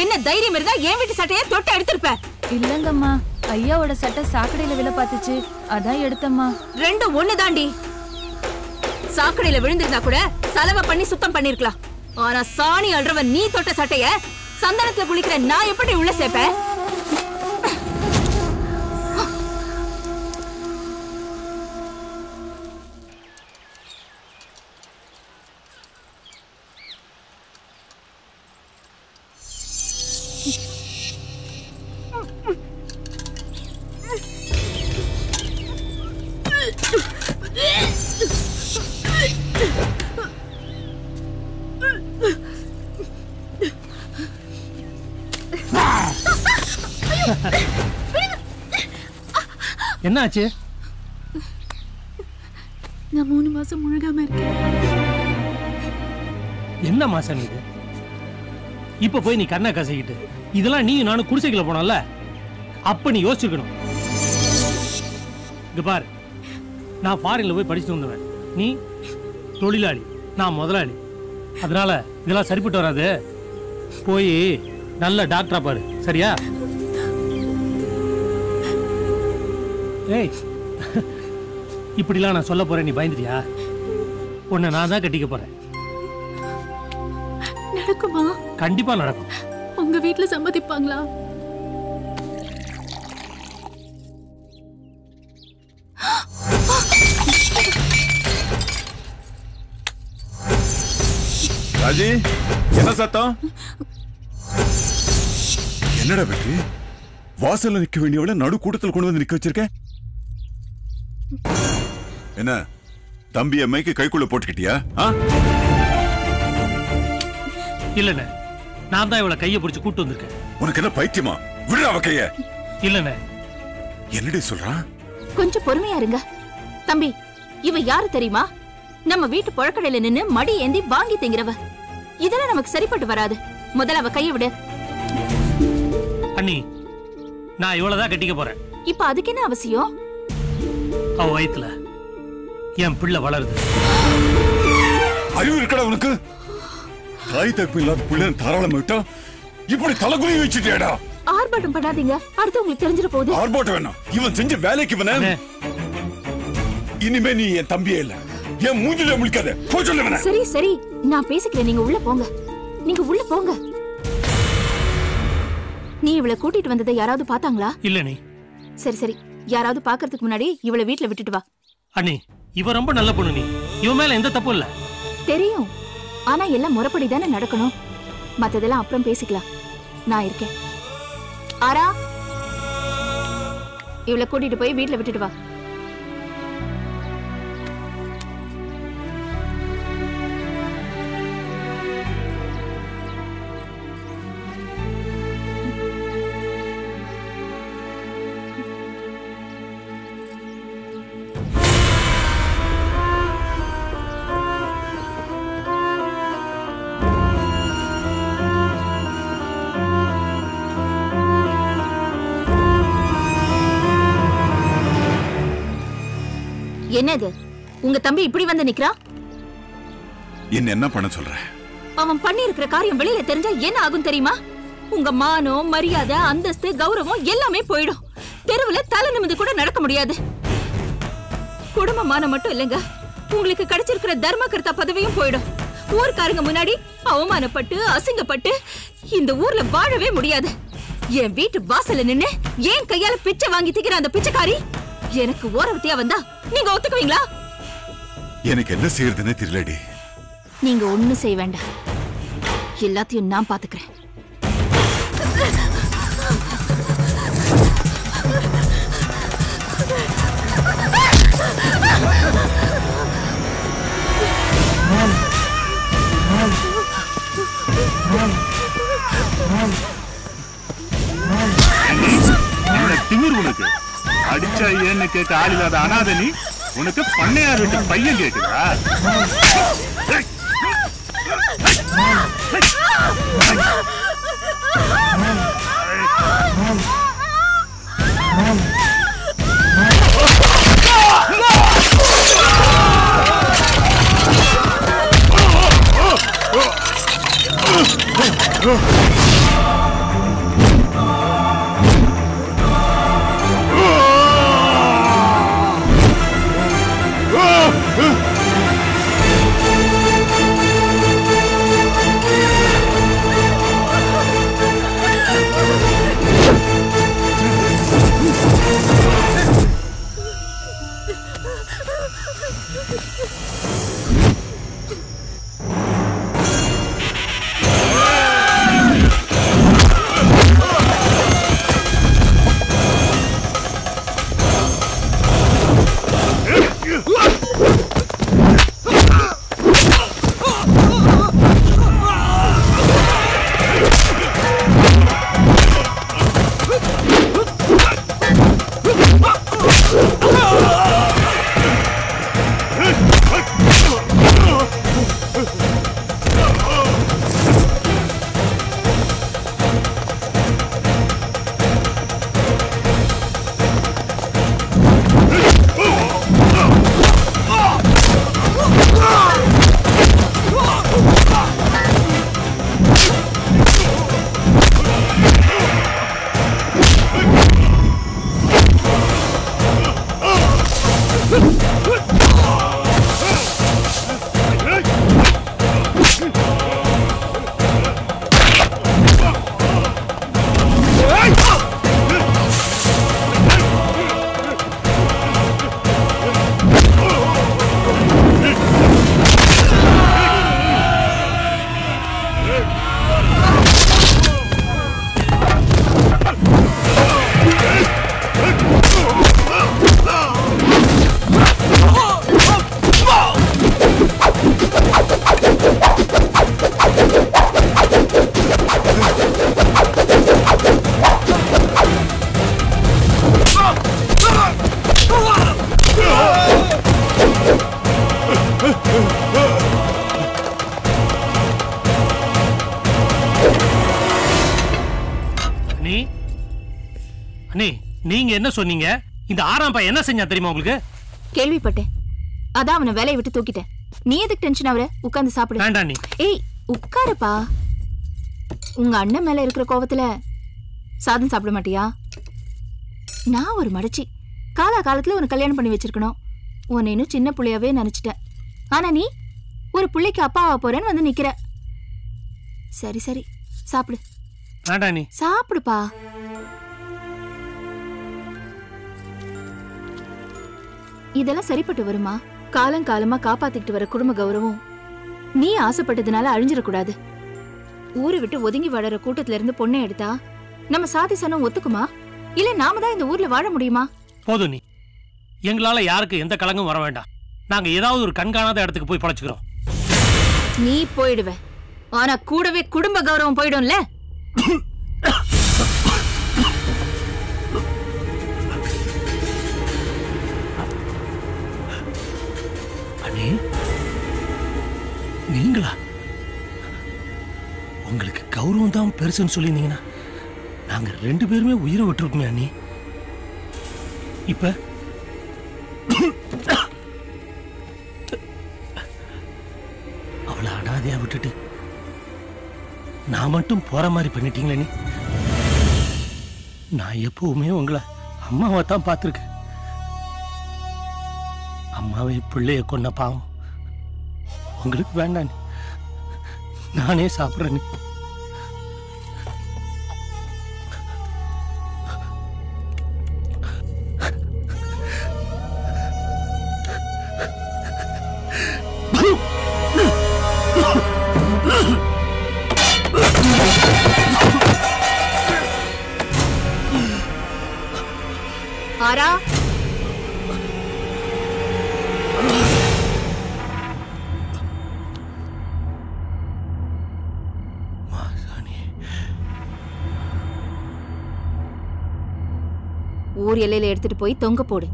என்ன தைரியம் இருந்தா என் வீட்டு சட்டையை தொட்டு எடுத்திருப்ப. இல்லங்கம்மா, ஐயாவோட சட்டை சாக்கடையில விழ பாத்துச்சு, அதான் எடுத்தம்மா. ரெண்டும் ஒண்ணுதாண்டி. சாக்கடையில விழுந்திருந்தா கூட சலவை பண்ணி சுத்தம் பண்ணிருக்கலாம். ஆனா சாணி அல்றவன் நீ தொட்ட சட்டைய சந்தனத்துல குளிக்கிற நான் எப்படி உள்ள சேர்ப்பேன்? என்னாச்சு? நான் 3 மாசம் முழுகாம இருக்கேன். என்ன மாசம் இது? இப்ப போய் நீ கண்ணை கசக்கிட்டு இதெல்லாம் நீ நானும் குடிசைக்குள்ள போனோம்ல, அப்ப நீ யோசிச்சுக்கணும். இங்க பாரு, நான் ஃபாரின்ல போய் படிச்சுட்டு வந்தவன், நீ தொழிலாளி, நான் முதலாளி. அதனால இதெல்லாம் சரிப்பட்டு வராது. போய் நல்ல டாக்டரா பாரு, சரியா? ஏய், இப்படிலாம் நான் சொல்ல போறேன், நீ பயந்துட்டியா? உன்னை நான் தான் கட்டிக்க போறேன். நடக்குமா? கண்டிப்பா நடக்கும். உங்க வீட்டுல சம்மதிப்பாங்களா? ராஜி, என்ன சத்தம்? என்னடா வெற்றி, வாசல்ல நிக்க வேண்டியவள நடு கூட்டத்தில் கொண்டு வந்து நிக்க வச்சிருக்க. என்ன தம்பி அம்மைக்கு கைக்குள்ள போட்டுக்கிட்டியா? இல்லண்ணே, நான் தான் இவளை கையை பிடிச்சு கூட்டு வந்திருக்கேன். உனக்கு என்ன பைத்தியமா? விடு அவ கைய. இல்லண்ணே. என்னடி சொல்றான்? கொஞ்சம் பொறுமையா இருங்க தம்பி. இவ யாரு தெரியுமா? நம்ம வீட்டு புழக்கடையில நின்னு மடி ஏந்தி வாங்கி திங்கிறவ. இதெல்லாம் நமக்கு சரிப்பட்டு வராது. முதல்ல அவ கையை விடு. அண்ணி, நான் இவ்வளவுதான் கட்டிக்க போறேன். இப்ப அதுக்கு என்ன அவசியம்? அவ வயித்துல என் பிள்ளை வளருது. அறிவு இருக்கடா உனக்கு? தாய் தப்பு இல்லாத பிள்ளை தாராளம் விட்டா இப்படி தலைகுனி வச்சுட்டியாடா. ஆர்ப்பாட்டம் பண்ணாதீங்க, அடுத்து உங்களுக்கு தெரிஞ்சிட போகுது. ஆர்ப்பாட்டம் வேணாம், இவன் செஞ்ச வேலைக்கு இவன. இனிமே நீ என் தம்பியே இல்ல, என் மூஞ்சில முழிக்காத. போய் சொல்லுவன. சரி சரி, நான் பேசிக்கிறேன், நீங்க உள்ள போங்க. நீங்க உள்ள போங்க. நீ இவளை கூட்டிட்டு வந்ததை யாராவது பாத்தாங்களா? இல்ல நீ. சரி சரி, யாராவது பாக்குறதுக்கு முன்னாடி இவளை வீட்டுல விட்டுட்டு வா. அண்ணி, இவ ரொம்ப நல்ல பொண்ணு. நீ இவ மேல எந்த தப்பும் இல்ல. தெரியும், ஆனா எல்லாம் முறைப்படி தானே நடக்கணும். மத்ததெல்லாம் அப்புறம் பேசிக்கலாம். நான் இருக்கேன். ஆரா, இவளை கூட்டிட்டு போய் வீட்டுல விட்டுட்டு வா. என்னது, உங்க தம்பி இப்படி வந்து நிக்கிறான்? என்ன பண்ண சொல்ற? அவன் பண்ணி இருக்கிற காரியம் வெளியில தெரிஞ்சா என்ன ஆகும் தெரியுமா? உங்க மானம், மரியாதை, அந்தஸ்து, கௌரவம் எல்லாமே போயிடும். தெருவுல தலை நிமிந்து கூட நடக்க முடியாது. குடும்ப மானம் மட்டும் இல்லைங்க, உங்களுக்கு கிடைச்சிருக்கிற தர்மகர்த்தா பதவியும் போயிடும். ஊர்க்காரங்க முன்னாடி அவமானப்பட்டு அசிங்கப்பட்டு இந்த ஊர்ல வாழவே முடியாது. என் வீட்டு வாசல்ல நின்னு ஏன் கையால பிச்சை வாங்கி திக்கிற அந்த பிச்சைக்காரி எனக்கு ஓரவத்தியா வந்தா நீங்க ஒத்துக்குவீங்களா? எனக்கு என்ன செய்யறதுன்னு தெரியலடி. நீங்க ஒண்ணும் செய்ய வேண்டாம், எல்லாத்தையும் நான் பாத்துக்கிறேன். திமிர் உனக்கு. அடிச்சா ஏன்னு கேட்க ஆள் இல்லாத அனாதை நீ, உனக்கு பண்ணையார் வீட்டு பையன் கேக்குதா? அண்ணி நீங்க என்ன சொன்னீங்க? இந்த 6ஆம் பையன் என்ன செஞ்சா தெரியுமா உங்களுக்கு? கேள்விப்பட்டேன். அதான் அவனை வேலையை விட்டு தூக்கிட்டேன். நீ எதுக்கு டென்ஷன் ஆவற? உட்கார்ந்து சாப்பிடு. வேண்டாம் நீ. ஏய் உட்காருப்பா. உங்க அண்ணன் மேல இருக்கிற கோவத்துல சாதம் சாப்பிட மாட்டியா? நான் ஒரு மடச்சி. காலத்துல உனக்கு கல்யாணம் பண்ணி வச்சிருக்கணும். உன்னை இன்னும் சின்ன புள்ளையாவே நினைச்சிட்டேன். ஆனா நீ ஒரு புள்ளைக்கு அப்பாவா போறேன்னு வந்து நிக்கிற. சரி சரி சாப்பிடு. வேண்டாம் நீ. சாப்பிடுப்பா. இதெல்லாம் சரிப்பட்டு வருமா? காலங்காலமா காப்பாத்திக்கிட்டு வர குடும்ப கௌரவம் நீ ஆசைப்பட்டதுனால அழிஞ்சிடக்கூடாது. ஊரை விட்டு ஒதுங்கி வாழற கூட்டத்துல இருந்து பொண்ணை எடுத்தா நம்ம சாதி சனம் ஒத்துக்குமா? இல்ல நாம தான் இந்த ஊர்ல வாழ முடியுமா? போதும் நீ. எங்களால யாருக்கு எந்த கலங்கும் வர வேண்டாம். நாங்க ஏதாவது ஒரு கண்காணாத இடத்துக்கு போய் பழச்சுக்கிறோம். நீ போயிடுவ. ஆனா கூடவே குடும்ப கௌரவம் போயிடும்ல. அண்ணே நீங்களா? உங்களுக்கு கௌரவம் தான் பெருசுன்னு சொல்லியிருந்தீங்கன்னா நாங்க 2 பேருமே உயிரை விட்டுருக்கோமே அண்ணி. இப்ப அவளை அனாதையா விட்டுட்டு நான் மட்டும் போற மாதிரி பண்ணிட்டீங்களே நீ. நான் எப்பவுமே உங்களை அம்மாவை தான் பார்த்துருக்கேன். அம்மாவை பிள்ளைய கொன்ன பாவம் உங்களுக்கு வேண்டாம். நானே சாப்பிட்றேன். ஆரா ஊர் எல்லையில எடுத்துட்டு போய் தொங்க போடு.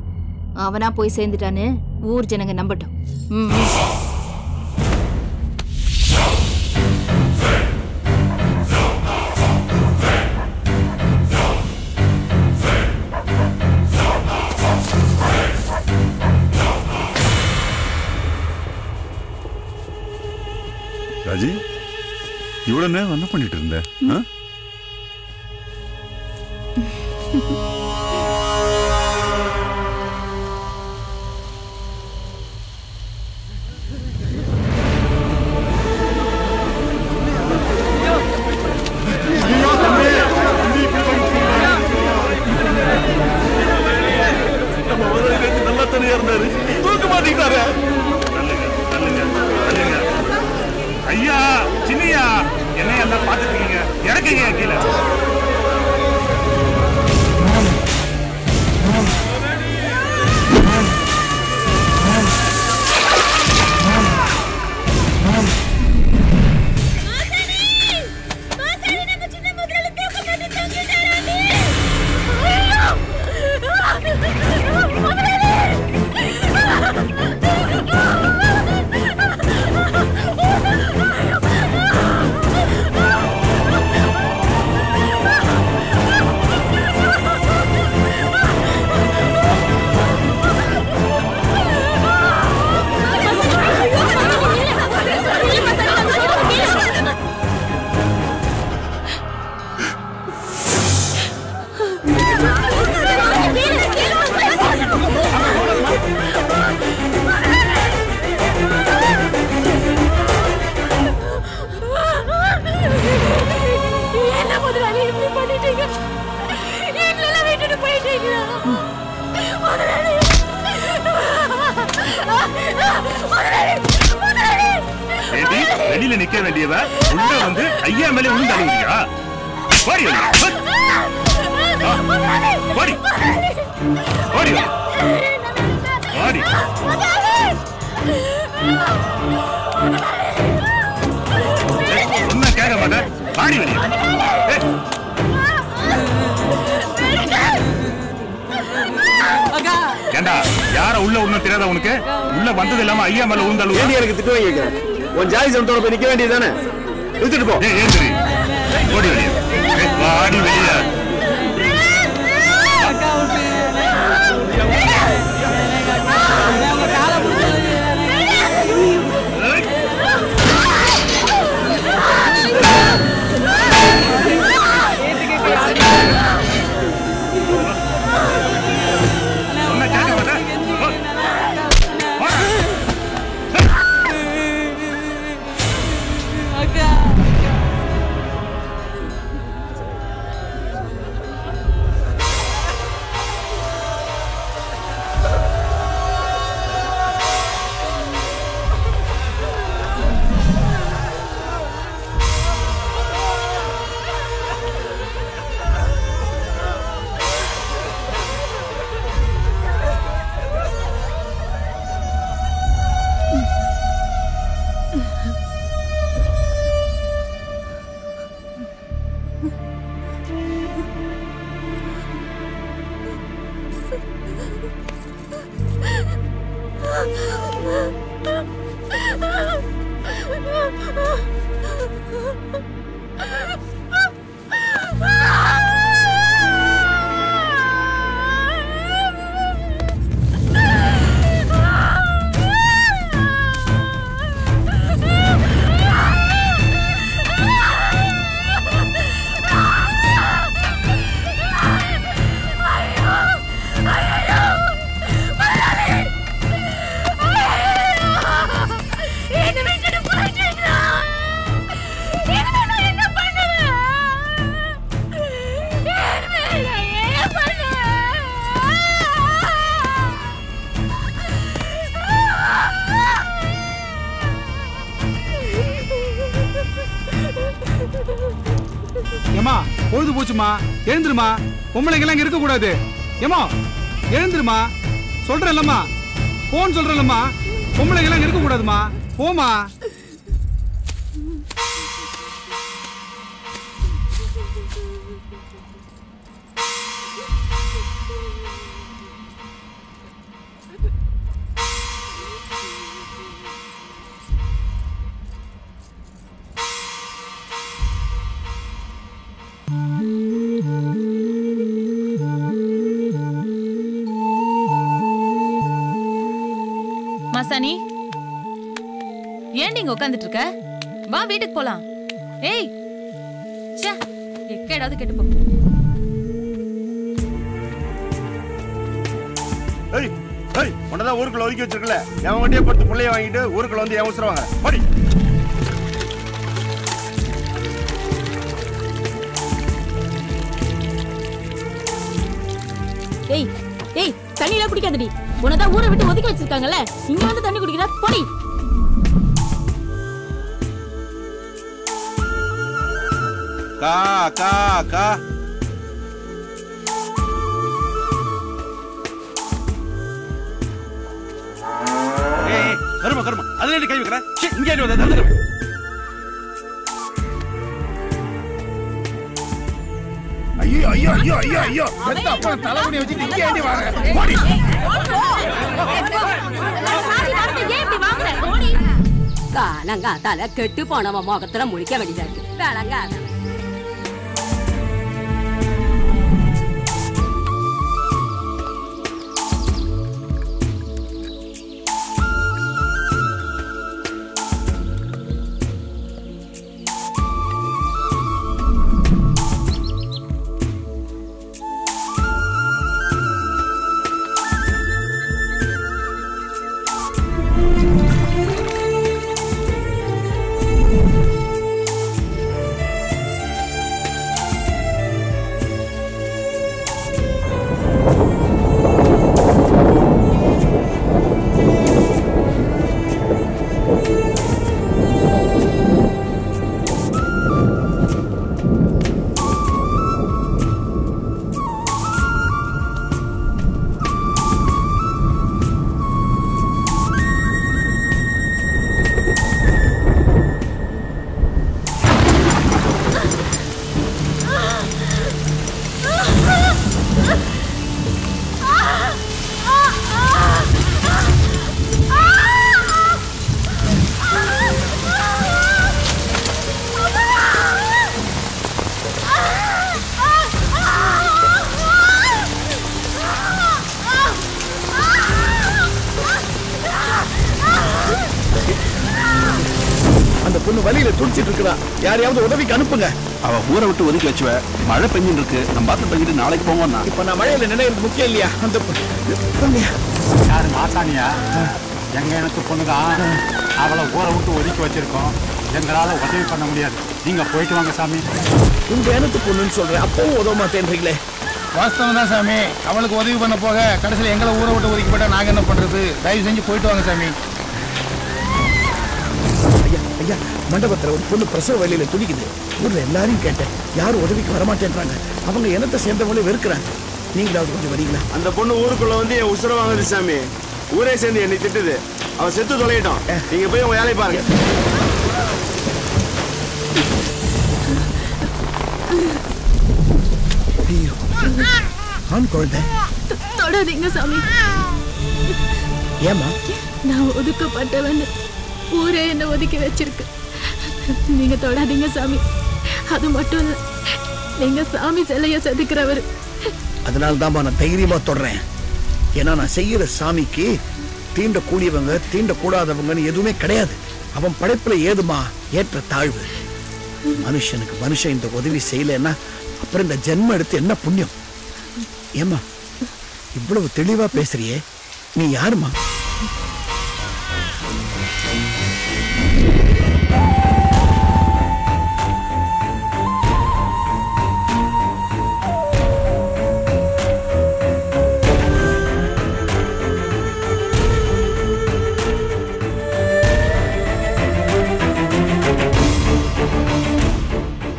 அவனா போய் சேர்ந்துட்டான்னு ஊர் ஜனங்க நம்பட்டும். ராஜி, இவ்வளவு நேரம் என்ன பண்ணிட்டு இருந்த? நல்லா தனியா இருந்தாரு. தூக்க மாட்டேங்கிறாரு. ஐயா சின்னையா என்ன எல்லாம் பார்த்துட்டு இருக்கீங்க? இறக்குங்க கீழே. வெளியில நிக்க வேண்டியவ உள்ள வந்து ஐயா மேலே விழுந்து அழுகுறியா? ஓடி ஓடி ஓடி ஓடி. ஒன்னும் கேட்க மாட்டேன். பாடி வெளியே. ஏண்டா யார உள்ள ஒண்ணும் தெரியாத உனக்கு? உள்ள வந்தது இல்லாம ஐயா மேல விழுந்தாலும் எனக்கு திட்டு வாங்கி உன் ஜாதி சமத்தோட போய் நிக்க வேண்டியதானே? இழுத்துட்டு போ. ஏன் சரி ஓடி வெளியே. வாடி வெளியே. ஏமா பொழுது போச்சுமா, எழுந்துருமா. பொம்பளைங்க எல்லாம் இருக்க கூடாது. ஏமா எழுந்துருமா, சொல்றேன்லம்மா, போன் சொல்றேன்லம்மா. பொம்பளைங்க எல்லாம் இருக்க கூடாதுமா, போமா. மாசாணி, ஏன் நீங்க உட்காந்துட்டு இருக்க? வா வீட்டுக்கு போலாம். ஏய் ச்சே, எக்கேடாவது கேட்டு போ. ஏய் ஏய், உன்னதான் ஊருக்குள்ள ஒதுக்கி வச்சிருக்கல, என் வண்டியை படுத்து பிள்ளைய வாங்கிட்டு ஊருக்குள்ள வந்து ஏவசரவாங்க. படி. ஏய் ஏய், தண்ணி எல்லாம் குடிக்காதடி. உனதான் ஊரை விட்டு ஒதுக்கி வச்சிருக்காங்கல்ல, இங்க வந்து தண்ணி குடிக்கிறா, போடி. கா கா கா. ஏய் கருமா கருமா, அதுல கை வைக்கிறேன். இங்கே வந்து ஐயோ ஐயோ ஐயோ ஐயோ ஐயோ, பெத்த அப்பா தலைவணி வச்சுட்டு இங்கே ஏண்டி வாங்க? போடி. காலங்காத்தால கெட்டு போனவன் முகத்துல முடிக்க வேண்டியதா இருக்கு. வேளங்காத வழியில துடிச்சிட்டு இருக்கா. யாரையாவது உதவிக்கு அனுப்புங்க. அவ ஊரை விட்டு ஒதுக்கி வச்சுவ. மழை பெஞ்சிட்டு இருக்கு. நம்ம பார்த்து தங்கிட்டு நாளைக்கு போவோம்னா. இப்ப நான் மழையில நினைக்கிறது முக்கியம் இல்லையா? அந்த யாரு மாசாணியா? எங்க எனக்கு பொண்ணுதான். அவளை ஊரை விட்டு ஒதுக்கி வச்சிருக்கோம். எங்களால உதவி பண்ண முடியாது. நீங்க போயிட்டு வாங்க சாமி. உங்க எனக்கு பொண்ணுன்னு சொல்றேன், அப்பவும் உதவ மாட்டேன்றீங்களே. வாஸ்தவம் தான் சாமி. அவளுக்கு உதவி பண்ண போக கடைசியில் எங்களை ஊரை விட்டு ஒதுக்கி போட்டா நாங்க என்ன பண்றது? தயவு செஞ்சு போயிட்டு வாங்க சாமி. ஐயா, மண்டபத்துல ஒரு பொண்ணு பிரசவ வழியில துடிக்குது. ஊர்ல எல்லாரையும் கேட்டேன், யாரும் உதவிக்கு வரமாட்டேன்றாங்க. அவங்க என்னத்தை சேர்ந்தவங்களே வெறுக்கிறாங்க. நீங்களாவது கொஞ்சம் வரீங்களா? அந்த பொண்ணு ஊருக்குள்ள வந்து என் உசுர வாங்குது சாமி. ஊரே சேர்ந்து என்னை திட்டுது. அவ செத்து தொலையிட்டோம். நீங்க போய் உங்க வேலையை பாருங்க. ஆண் குழந்தை தொடாதீங்க சாமி. ஏமா? நான் ஒதுக்கப்பட்டவன். ஊரே என்ன ஒதுக்கி வச்சிருக்கு. நீங்க தொடாதீங்க சாமி. அது மட்டும் இல்ல, நீங்க சாமி சிலைய செதுக்கிறவர். அதனால தான் நான் தைரியமா தொடறேன். ஏன்னா நான் செய்யற சாமிக்கு தீண்ட கூடியவங்க தீண்ட கூடாதவங்கன்னு எதுவுமே கிடையாது. அவன் படைப்புல ஏதுமா ஏற்ற தாழ்வு. மனுஷனுக்கு மனுஷன் இந்த உதவி செய்யலன்னா அப்புறம் இந்த ஜென்மம் எடுத்து என்ன புண்ணியம்? ஏமா இவ்வளவு தெளிவா பேசுறியே, நீ யாருமா?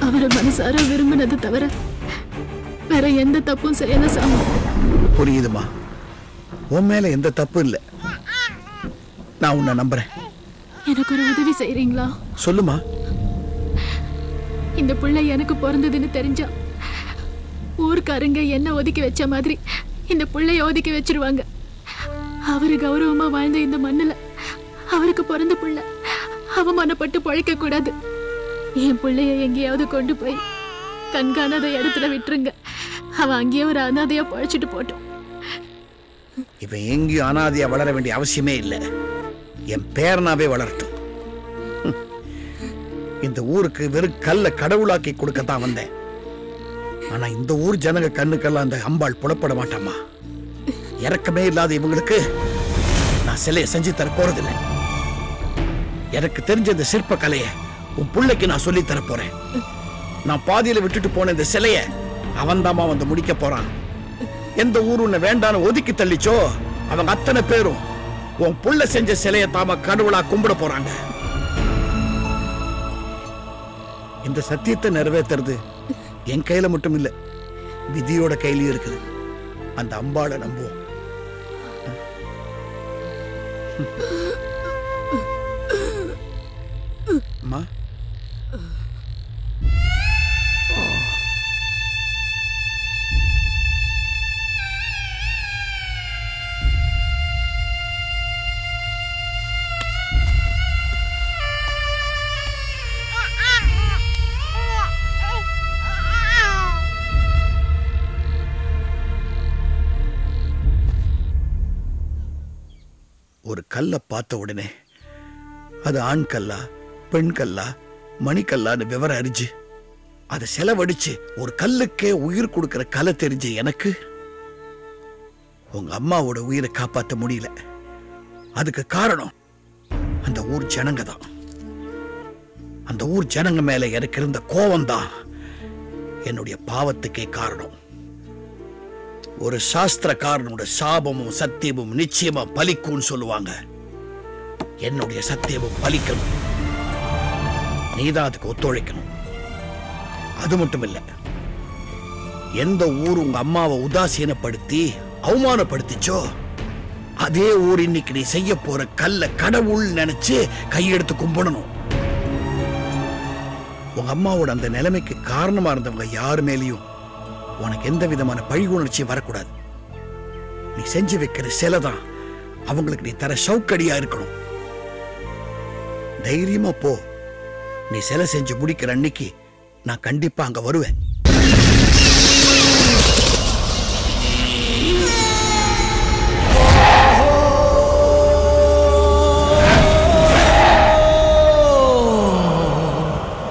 அவரை மனசார விரும்பின பண்ணது தவிர வேற எந்த தப்பும் செய்யல சாமி. புரியுதுமா, உன் மேல எந்த தப்பும் இல்லை. நான் உன்னை நம்புறேன். எனக்கு ஒரு உதவி செய்றீங்களா? சொல்லுமா. இந்த பிள்ளை எனக்கு பிறந்ததுன்னு தெரிஞ்சா ஊருக்காரங்க என்ன ஒதுக்கி வச்ச மாதிரி இந்த பிள்ளைய ஒதுக்கி வச்சிருவாங்க. அவரு கௌரவமா வாழ்ந்த இந்த மண்ணுல அவருக்கு பிறந்த பிள்ளை அவமானப்பட்டு பழைக்க கூடாது. என் பிள்ளைய எங்கேயாவது கொண்டு போய் கண்காணாத இடத்துல விட்டுருங்க. அவன் அங்கேயே ஒரு அனாதையா பழைச்சிட்டு போட்டோம். இவன் எங்கேயும் அனாதையா வளர வேண்டிய அவசியமே இல்லை. என் பேரனாவே வளரட்டும். இந்த ஊருக்கு வெறும் கல்ல கடவுளாக்கி கொடுக்கத்தான் வந்தேன். ஆனா இந்த ஊர் ஜனங்க கண்ணுக்கெல்லாம் அந்த அம்பாள் புலப்பட மாட்டாமா. இறக்கமே இல்லாத இவங்களுக்கு நான் சிலையை செஞ்சு தர போறதில்லை. எனக்கு தெரிஞ்ச இந்த சிற்ப கலையை உன் பிள்ளைக்கு நான் சொல்லி தர போறேன். நான் பாதியில விட்டுட்டு போன இந்த சிலைய அவன்தாமா வந்து முடிக்க போறான். எந்த ஊர் உன்னை வேண்டான்னு ஒதுக்கி தள்ளிச்சோ அவங்க அத்தனை பேரும் உன் புள்ள செஞ்ச சிலையை தாம கடவுளா கும்பிட போறாங்க. இந்த சத்தியத்தை நிறைவேற்றுறது என் கையில மட்டும் இல்ல, விதியோட கையிலயும் இருக்குது. அந்த அம்பாளை நம்புவோம். அம்மா, ஒரு கல்லை பார்த்த உடனே அது ஆண் கல்லா பெண் கல்லா மணிக்கல்லான்னு விவரம் அறிஞ்சு அதை செலவழிச்சு ஒரு கல்லுக்கே உயிர் கொடுக்கிற கலை தெரிஞ்சு எனக்கு உங்க அம்மாவோட உயிரை காப்பாற்ற முடியல. அதுக்கு காரணம் அந்த ஊர் ஜனங்க தான். அந்த ஊர் ஜனங்க மேல எனக்கு இருந்த கோபம் தான் என்னுடைய பாவத்துக்கே காரணம். ஒரு சாஸ்திரக்காரனோட சாபமும் சத்தியமும் நிச்சயமா பலிக்கும்னு சொல்லுவாங்க. என்னுடைய சத்தியமும் பலிக்கணும். நீதான் அதுக்கு ஒத்துழைக்கணும். அது மட்டும் இல்ல, எந்த ஊர் உங்க அம்மாவை உதாசீனப்படுத்தி அவமானப்படுத்திச்சோ அதே ஊர் இன்னைக்கு நீ செய்ய போற கல்ல கடவுள் நினைச்சு கையெடுத்து கும்பிடணும். உங்க அம்மாவோட அந்த நிலைமைக்கு காரணமா இருந்தவங்க யாரு மேலேயும் உனக்கு எந்த விதமான பழி உணர்ச்சியும் வரக்கூடாது. நீ செஞ்சு வைக்கிற சிலை தான் அவங்களுக்கு நீ தர சவுக்கடியா இருக்கணும். தைரியமா போ. நீ சிலை செஞ்சு முடிக்கிற அன்னைக்கு நான் கண்டிப்பா அங்க வருவேன்.